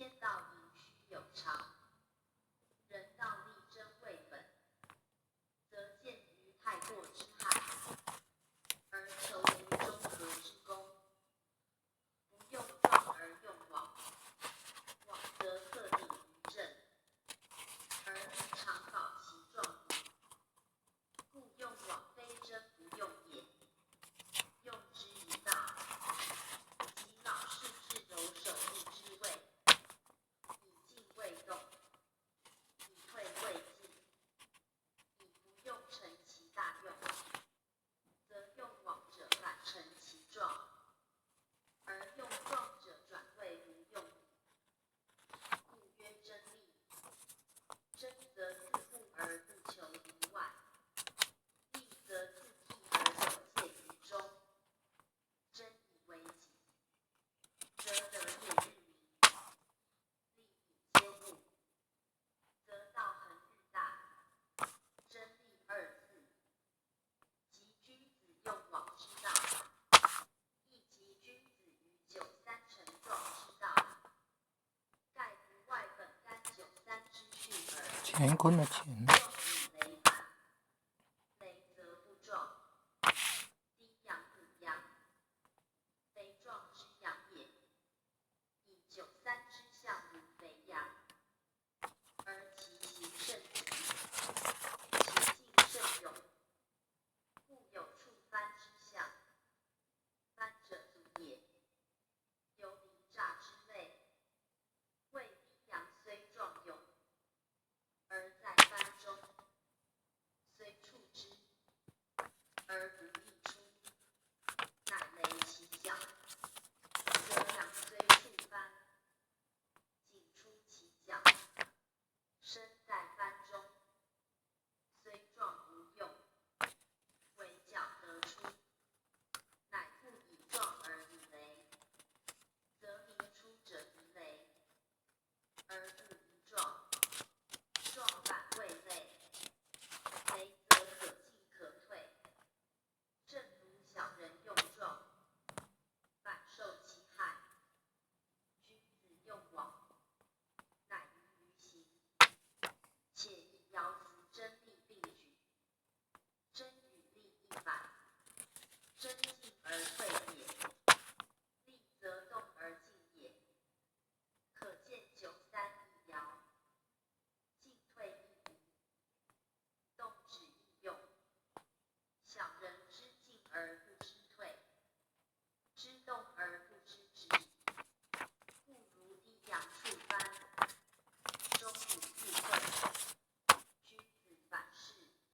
天道盈虚有常，人道力争为本，则见于太过之害，而求于中和之功。不用壮而用往，往则克力于政，而常保其壮矣。故用往非真不用也，用之以道，及老士至柔守物之位，以静未动，以退未进，以不用成其大用，则用往者反成其壮，而用壮者转谓无用矣。故曰真利。真则自护而不求于外，利则自替而有介于中。真以为己，则得也日明；利以兼物，则道恒日大。真利二字，即君子用往之道，亦即君子于九三成壮之道。盖不外本干九三之序耳。乾坤的乾。壮以雷反，雷则不壮。低阳补阳，肥壮之阳也。以九三之象如肥阳，而其形甚奇，其境甚勇，故有触藩之象。藩者足也，有凌诈之类。谓低阳虽壮勇，而在藩中，虽触之，而不易出，乃雷其角。则阳虽触藩，仅出其角，身在藩中，虽壮无用，惟角得出，乃不以壮而以雷，则民出者以雷，而不以壮。壮反谓累，雷则可进可退。正如小人用壮，反受其害。君子用往，乃于于行。且以爻辞真利并举，真与利亦反，真进而退也，利则动而进也。可见九三一爻，进退一无，动止亦用。小人知进而不知退，知动而不